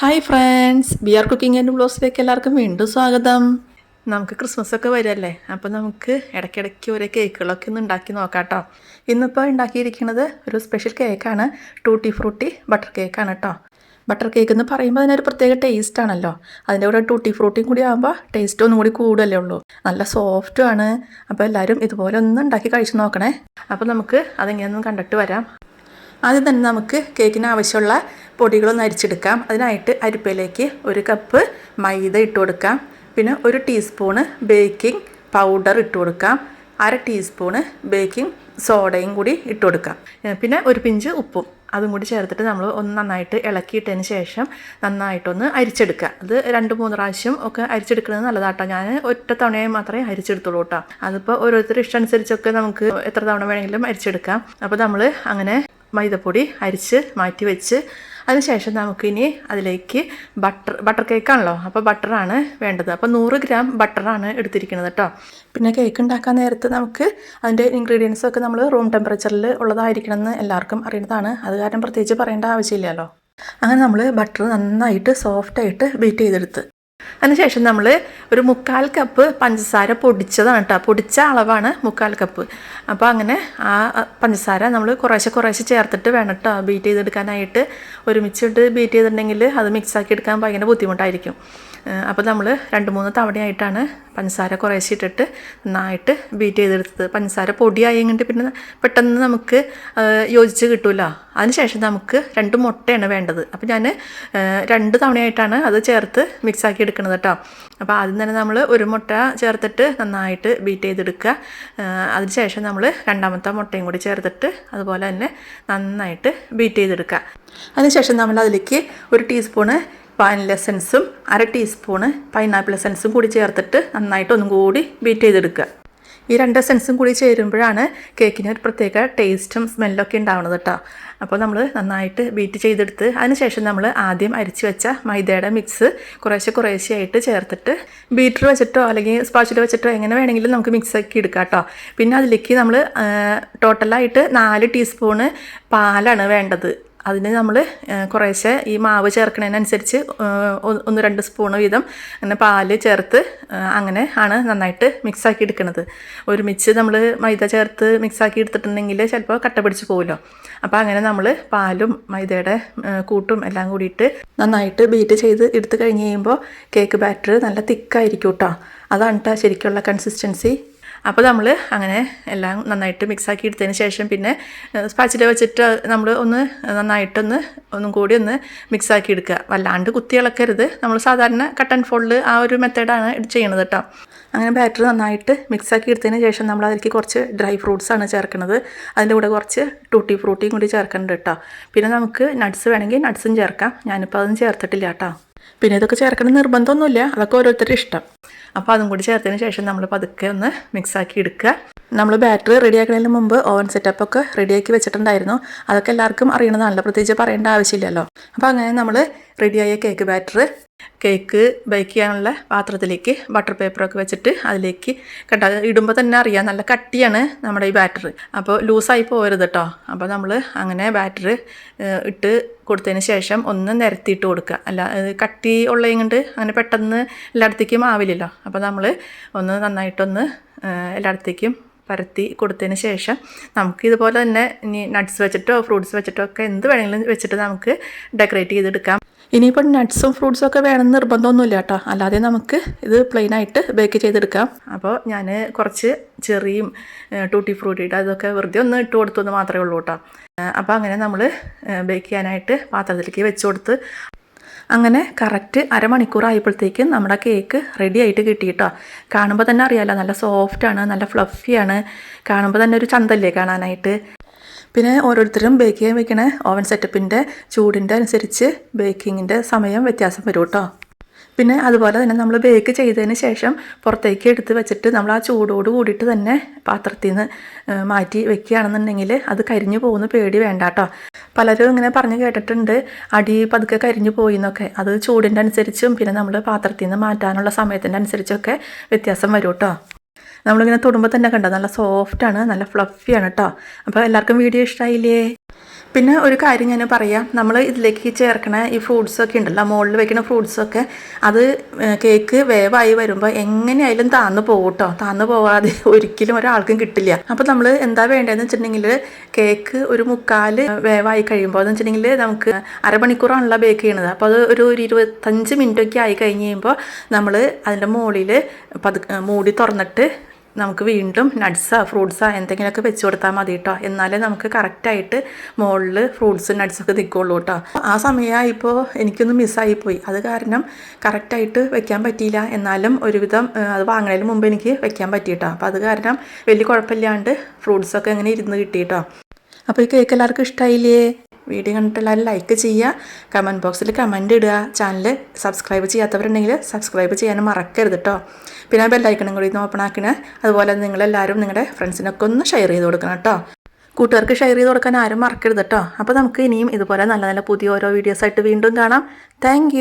Hi friends, B R cooking and വ്ളോഗ്സിലേക്ക് എല്ലാവർക്കും വീണ്ടും സ്വാഗതം. നമുക്ക് ക്രിസ്മസ് ഒക്കെ വരുമല്ലേ, അപ്പോൾ നമുക്ക് ഇടയ്ക്കിടയ്ക്ക് ഓരോ കേക്കുകളൊക്കെ ഒന്ന് ഉണ്ടാക്കി നോക്കാം കേട്ടോ. ഇന്നിപ്പോൾ ഉണ്ടാക്കിയിരിക്കുന്നത് ഒരു സ്പെഷ്യൽ കേക്കാണ്. ടൂട്ടി ഫ്രൂട്ടി ബട്ടർ കേക്കാണ് കേട്ടോ. ബട്ടർ കേക്ക് എന്ന് പറയുമ്പോൾ അതിനൊരു പ്രത്യേക ടേസ്റ്റ് ആണല്ലോ. അതിൻ്റെ കൂടെ ടൂട്ടി ഫ്രൂട്ടിയും കൂടി ആകുമ്പോൾ ടേസ്റ്റ് ഒന്നും കൂടി കൂടുതലേ ഉള്ളൂ. നല്ല സോഫ്റ്റും ആണ്. അപ്പോൾ എല്ലാവരും ഇതുപോലെ ഒന്ന് ഉണ്ടാക്കി കഴിച്ച് നോക്കണേ. അപ്പോൾ നമുക്ക് അതെങ്ങനെയൊന്നും കണ്ടിട്ട് വരാം. ആദ്യം തന്നെ നമുക്ക് കേക്കിന് ആവശ്യമുള്ള പൊടികളൊന്ന് അരിച്ചെടുക്കാം. അതിനായിട്ട് അരിപ്പയിലേക്ക് 1 കപ്പ് മൈദ ഇട്ട് കൊടുക്കാം. പിന്നെ 1 ടീസ്പൂണ് ബേക്കിംഗ് പൗഡർ ഇട്ട് കൊടുക്കാം. 1/2 ടീസ്പൂണ് ബേക്കിംഗ് സോഡയും കൂടി ഇട്ട് കൊടുക്കാം. പിന്നെ 1 പിഞ്ച് ഉപ്പും അതും കൂടി ചേർത്തിട്ട് നമ്മൾ ഒന്ന് നന്നായിട്ട് ഇളക്കിയിട്ടതിന് ശേഷം നന്നായിട്ടൊന്ന് അരിച്ചെടുക്കുക. അത് 2-3 പ്രാവശ്യം ഒക്കെ അരിച്ചെടുക്കുന്നത് നല്ലതാട്ടോ. ഞാൻ ഒറ്റ തവണയായി മാത്രമേ അരിച്ചെടുത്തുള്ളൂ കേട്ടോ. അതിപ്പോൾ ഓരോരുത്തർ ഇഷ്ടം അനുസരിച്ചൊക്കെ നമുക്ക് എത്ര തവണ വേണമെങ്കിലും അരിച്ചെടുക്കാം. അപ്പോൾ നമ്മൾ അങ്ങനെ മൈദപ്പൊടി അരിച്ച് മാറ്റി വെച്ച് അതിനുശേഷം നമുക്കിനി അതിലേക്ക് ബട്ടർ കേക്കാണല്ലോ, അപ്പോൾ ബട്ടറാണ് വേണ്ടത്. അപ്പോൾ 100 ഗ്രാം ബട്ടറാണ് എടുത്തിരിക്കുന്നത് കേട്ടോ. പിന്നെ കേക്ക് ഉണ്ടാക്കാൻ നേരത്ത് നമുക്ക് അതിൻ്റെ ഇൻഗ്രീഡിയൻസൊക്കെ നമ്മൾ റൂം ടെമ്പറേച്ചറിൽ ഉള്ളതായിരിക്കണം എന്ന് എല്ലാവർക്കും അറിയുന്നതാണ്. അത് കാരണം പ്രത്യേകിച്ച് പറയേണ്ട ആവശ്യമില്ലല്ലോ. അങ്ങനെ നമ്മൾ ബട്ടർ നന്നായിട്ട് സോഫ്റ്റായിട്ട് ബീറ്റ് ചെയ്തെടുത്ത് അതിനുശേഷം നമ്മൾ ഒരു 1/4 കപ്പ് പഞ്ചസാര പൊടിച്ചതാണ് കേട്ടോ. പൊടിച്ച അളവാണ് 1/4 കപ്പ്. അപ്പോൾ അങ്ങനെ ആ പഞ്ചസാര നമ്മൾ കുറേശ്ശെ ചേർത്തിട്ട് വേണം കേട്ടോ ബീറ്റ് ചെയ്തെടുക്കാനായിട്ട്. ഒരുമിച്ചിട്ട് ബീറ്റ് ചെയ്തിട്ടുണ്ടെങ്കിൽ അത് മിക്സാക്കി എടുക്കാൻ ഭയങ്കര ബുദ്ധിമുട്ടായിരിക്കും. അപ്പോൾ നമ്മൾ 2-3 തവണയായിട്ടാണ് പഞ്ചസാര കുറേശ്ശെ ഇട്ടിട്ട് നന്നായിട്ട് ബീറ്റ് ചെയ്തെടുത്തത്. പഞ്ചസാര പൊടിയായെങ്കിൽ പിന്നെ പെട്ടെന്ന് നമുക്ക് യോജിച്ച് കിട്ടുമല്ലോ. അതിനുശേഷം നമുക്ക് 2 മുട്ടയാണ് വേണ്ടത്. അപ്പോൾ ഞാൻ 2 തവണയായിട്ടാണ് അത് ചേർത്ത് മിക്സാക്കി എടുക്കുന്നത് കേട്ടോ. അപ്പോൾ ആദ്യം തന്നെ നമ്മൾ 1 മുട്ട ചേർത്തിട്ട് നന്നായിട്ട് ബീറ്റ് ചെയ്തെടുക്കുക. അതിനുശേഷം നമ്മൾ 2ാമത്തെ മുട്ടയും കൂടി ചേർത്തിട്ട് അതുപോലെ തന്നെ നന്നായിട്ട് ബീറ്റ് ചെയ്തെടുക്കുക. അതിനുശേഷം നമ്മൾ അതിലേക്ക് 1 ടീസ്പൂണ് വാനില എസൻസും 1/2 ടീസ്പൂണ് പൈനാപ്പിൾ എസൻസും കൂടി ചേർത്തിട്ട് നന്നായിട്ട് ഒന്നും കൂടി ബീറ്റ് ചെയ്തെടുക്കുക. ഈ 2 എസൻസും കൂടി ചേരുമ്പോഴാണ് കേക്കിന് ഒരു പ്രത്യേക ടേസ്റ്റും സ്മെല്ലൊക്കെ ഉണ്ടാവുന്നത് കേട്ടോ. അപ്പോൾ നമ്മൾ നന്നായിട്ട് ബീറ്റ് ചെയ്തെടുത്ത് അതിനുശേഷം നമ്മൾ ആദ്യം അരിച്ച് വെച്ച മൈദയുടെ മിക്സ് കുറേശ്ശെയായിട്ട് ചേർത്തിട്ട് ബീറ്റർ വെച്ചിട്ടോ അല്ലെങ്കിൽ സ്പാച്ചിൽ വെച്ചിട്ടോ എങ്ങനെ വേണമെങ്കിലും നമുക്ക് മിക്സ് ആക്കി എടുക്കാം കേട്ടോ. പിന്നെ അതിലേക്ക് നമ്മൾ ടോട്ടലായിട്ട് 4 ടീസ്പൂണ് പാലാണ് വേണ്ടത്. അതിന് നമ്മൾ കുറേശ്ശെ ഈ മാവ് ചേർക്കുന്നതിനനുസരിച്ച് 1-2 സ്പൂണ് വീതം അങ്ങനെ പാല് ചേർത്ത് അങ്ങനെ ആണ് നന്നായിട്ട് മിക്സാക്കി എടുക്കുന്നത്. ഒരുമിച്ച് നമ്മൾ മൈദ ചേർത്ത് മിക്സാക്കി എടുത്തിട്ടുണ്ടെങ്കിൽ ചിലപ്പോൾ കട്ട പിടിച്ച് പോകുമല്ലോ. അപ്പോൾ അങ്ങനെ നമ്മൾ പാലും മൈദയുടെ കൂട്ടും എല്ലാം കൂടിയിട്ട് നന്നായിട്ട് ബീറ്റ് ചെയ്ത് എടുത്ത് കഴിഞ്ഞ് കഴിയുമ്പോൾ കേക്ക് ബാറ്റർ നല്ല തിക്കായിരിക്കും കേട്ടോ. അതാണ് കേട്ടോ ശരിക്കുള്ള കൺസിസ്റ്റൻസി. അപ്പോൾ നമ്മൾ അങ്ങനെ എല്ലാം നന്നായിട്ട് മിക്സാക്കി എടുത്തതിന് ശേഷം പിന്നെ സ്പാച്ചില വെച്ചിട്ട് നമ്മൾ ഒന്നും കൂടി ഒന്ന് മിക്സാക്കി എടുക്കുക. വല്ലാണ്ട് കുത്തി ഇളക്കരുത്. നമ്മൾ സാധാരണ കട്ട് ആൻഡ് ഫോൾഡ് ആ ഒരു മെത്തേഡാണ് ചെയ്യണത് കേട്ടോ. അങ്ങനെ ബാറ്റർ നന്നായിട്ട് മിക്സാക്കി എടുത്തതിന് ശേഷം നമ്മൾ അതിലേക്ക് കുറച്ച് ഡ്രൈ ഫ്രൂട്ട്സാണ് ചേർക്കുന്നത്. അതിൻ്റെ കൂടെ കുറച്ച് ടൂട്ടി ഫ്രൂട്ടിയും കൂടി ചേർക്കുന്നുണ്ട് കേട്ടോ. പിന്നെ നമുക്ക് നട്ട്സ് വേണമെങ്കിൽ നട്ട്സും ചേർക്കാം. ഞാനിപ്പോൾ അതൊന്നും ചേർത്തിട്ടില്ല കേട്ടോ. പിന്നെ ഇതൊക്കെ ചേർക്കണം നിർബന്ധമൊന്നുമില്ല, അതൊക്കെ ഓരോരുത്തരുടെ ഇഷ്ടം. അപ്പോൾ അതും കൂടി ചേർത്തതിന് ശേഷം നമ്മൾ പതുക്കെ ഒന്ന് മിക്സാക്കി എടുക്കുക. നമ്മൾ ബാറ്ററി റെഡിയാക്കുന്നതിന് മുമ്പ് ഓവൻ സെറ്റപ്പൊക്കെ റെഡിയാക്കി വെച്ചിട്ടുണ്ടായിരുന്നു. അതൊക്കെ എല്ലാവർക്കും അറിയണതാണല്ലോ, പ്രത്യേകിച്ച് പറയേണ്ട ആവശ്യമില്ലല്ലോ. അപ്പോൾ അങ്ങനെ നമ്മൾ റെഡിയായ കേക്ക് ബേക്ക് ചെയ്യാനുള്ള പാത്രത്തിലേക്ക് ബട്ടർ പേപ്പറൊക്കെ വെച്ചിട്ട് അതിലേക്ക് ഇടുമ്പോൾ തന്നെ അറിയാം നല്ല കട്ടിയാണ് നമ്മുടെ ഈ ബാറ്റർ. അപ്പോൾ ലൂസായി പോകരുത് കേട്ടോ. അപ്പോൾ നമ്മൾ അങ്ങനെ ബാറ്റർ ഇട്ട് കൊടുത്തതിന് ശേഷം ഒന്ന് നിരത്തിയിട്ട് കൊടുക്കുക. അല്ല കട്ടി ഉള്ളതും കൊണ്ട് അങ്ങനെ പെട്ടെന്ന് എല്ലായിടത്തേക്കും ആവില്ലല്ലോ. അപ്പോൾ നമ്മൾ ഒന്ന് നന്നായിട്ടൊന്ന് എല്ലായിടത്തേക്കും പരത്തി കൊടുത്തതിന് ശേഷം നമുക്ക് ഇതുപോലെ തന്നെ ഇനി നട്ട്സ് വെച്ചിട്ടോ ഫ്രൂട്ട്സ് വെച്ചിട്ടോ ഒക്കെ എന്ത് വേണമെങ്കിലും വെച്ചിട്ട് നമുക്ക് ഡെക്കറേറ്റ് ചെയ്തെടുക്കാം. ഇനിയിപ്പോൾ നട്ട്സും ഫ്രൂട്ട്സും ഒക്കെ വേണമെന്ന് നിർബന്ധമൊന്നുമില്ല കേട്ടോ. അല്ലാതെ നമുക്ക് ഇത് പ്ലെയിനായിട്ട് ബേക്ക് ചെയ്തെടുക്കാം. അപ്പോൾ ഞാൻ കുറച്ച് ചെറിയും ടൂട്ടി ഫ്രൂട്ടിയുടെ അതൊക്കെ വെറുതെ ഒന്ന് ഇട്ട് കൊടുത്തെന്ന് മാത്രമേ ഉള്ളൂ കേട്ടോ. അപ്പോൾ അങ്ങനെ നമ്മൾ ബേക്ക് ചെയ്യാനായിട്ട് പാത്രത്തിലേക്ക് വെച്ച് കൊടുത്ത് അങ്ങനെ കറക്റ്റ് അരമണിക്കൂർ ആയപ്പോഴത്തേക്കും നമ്മുടെ കേക്ക് റെഡി ആയിട്ട് കിട്ടി കേട്ടോ. കാണുമ്പോൾ തന്നെ അറിയാമല്ലോ, നല്ല സോഫ്റ്റാണ്, നല്ല ഫ്ലഫിയാണ്. കാണുമ്പോൾ തന്നെ ഒരു ചന്തല്ലേ കാണാനായിട്ട്. പിന്നെ ഓരോരുത്തരും ബേക്ക് ചെയ്യാൻ വെക്കണ ഓവൻ സെറ്റപ്പിൻ്റെ ചൂടിൻ്റെ അനുസരിച്ച് ബേക്കിങ്ങിൻ്റെ സമയം വ്യത്യാസം വരും കേട്ടോ. പിന്നെ അതുപോലെ തന്നെ നമ്മൾ ബേക്ക് ചെയ്തതിന് ശേഷം പുറത്തേക്ക് എടുത്ത് വെച്ചിട്ട് നമ്മൾ ആ ചൂടോട് കൂടിയിട്ട് തന്നെ പാത്രത്തിൽ നിന്ന് മാറ്റി വെക്കുകയാണെന്നുണ്ടെങ്കിൽ അത് കരിഞ്ഞു പോകുന്ന പേടി വേണ്ട കേട്ടോ. പലരും ഇങ്ങനെ പറഞ്ഞ് കേട്ടിട്ടുണ്ട് അടി പതുക്കെ കരിഞ്ഞു പോയി എന്നൊക്കെ. അത് ചൂടിൻ്റെ അനുസരിച്ചും പിന്നെ നമ്മൾ പാത്രത്തിൽ നിന്ന് മാറ്റാനുള്ള സമയത്തിൻ്റെ അനുസരിച്ചൊക്കെ വ്യത്യാസം വരും കേട്ടോ. നമ്മളിങ്ങനെ തൊടുമ്പോൾ തന്നെ കണ്ടോ നല്ല സോഫ്റ്റാണ്, നല്ല ഫ്ലഫിയാണ് കേട്ടോ. അപ്പോൾ എല്ലാവർക്കും വീഡിയോ ഇഷ്ടമായില്ലേ? പിന്നെ ഒരു കാര്യം ഞാൻ പറയാം, നമ്മൾ ഇതിലേക്ക് ചേർക്കണ ഈ ഫ്രൂട്ട്സൊക്കെ ഉണ്ടല്ലോ, മുകളിൽ വെക്കുന്ന ഫ്രൂട്ട്സൊക്കെ അത് കേക്ക് വേവായി വരുമ്പോൾ എങ്ങനെയായാലും താന്ന് പോകും കേട്ടോ. താന്ന് പോവാതെ ഒരിക്കലും ഒരാൾക്കും കിട്ടില്ല. അപ്പോൾ നമ്മൾ എന്താ വേണ്ടതെന്ന് വെച്ചിട്ടുണ്ടെങ്കിൽ കേക്ക് ഒരു 3/4 വേവായി കഴിയുമ്പോൾ എന്ന് വെച്ചിട്ടുണ്ടെങ്കിൽ നമുക്ക് അരമണിക്കൂറാണല്ലോ ബേക്ക് ചെയ്യണത്. അപ്പോൾ അത് ഒരു 25 മിനിറ്റൊക്കെ ആയി കഴിഞ്ഞ് കഴിയുമ്പോൾ നമ്മൾ അതിൻ്റെ മുകളിൽ മൂടി തുറന്നിട്ട് നമുക്ക് വീണ്ടും നട്ട്സോ ഫ്രൂട്ട്സോ എന്തെങ്കിലുമൊക്കെ വെച്ച് കൊടുത്താൽ മതി കേട്ടോ. എന്നാലേ നമുക്ക് കറക്റ്റായിട്ട് മുകളിൽ ഫ്രൂട്ട്സും നട്ട്സൊക്കെ നിൽക്കുള്ളൂ കേട്ടോ. ആ സമയമായിപ്പോൾ എനിക്കൊന്ന് മിസ്സായിപ്പോയി, അത് കാരണം കറക്റ്റായിട്ട് വെക്കാൻ പറ്റിയില്ല. എന്നാലും ഒരുവിധം അത് വാങ്ങുന്നതിന് മുമ്പ് എനിക്ക് വെക്കാൻ പറ്റി കേട്ടോ. അപ്പോൾ അത് കാരണം വലിയ കുഴപ്പമില്ലാണ്ട് ഫ്രൂട്ട്സൊക്കെ അങ്ങനെ ഇരുന്ന് കിട്ടി കേട്ടോ. അപ്പോൾ ഈ കേക്ക് എല്ലാവർക്കും ഇഷ്ടമായില്ലേ? വീഡിയോ കണ്ടിട്ട് എല്ലാവരും ലൈക്ക് ചെയ്യുക, കമൻറ്റ് ബോക്സിൽ കമൻറ്റ് ഇടുക. ചാനൽ സബ്സ്ക്രൈബ് ചെയ്യാത്തവരുണ്ടെങ്കിൽ സബ്സ്ക്രൈബ് ചെയ്യാനും മറക്കരുത് കേട്ടോ. പിന്നെ ബെല്ലൈക്കണും കൂടി ഒന്ന് ഓപ്പൺ ആക്കണേ. അതുപോലെ നിങ്ങളെല്ലാവരും നിങ്ങളുടെ ഫ്രണ്ട്സിനൊക്കെ ഒന്ന് ഷെയർ ചെയ്ത് കൊടുക്കണം കേട്ടോ. കൂട്ടുകാർക്ക് ഷെയർ ചെയ്ത് കൊടുക്കാൻ ആരും മറക്കരുത് കേട്ടോ. അപ്പോൾ നമുക്ക് ഇനിയും ഇതുപോലെ നല്ല നല്ല പുതിയ ഓരോ വീഡിയോസായിട്ട് വീണ്ടും കാണാം. താങ്ക്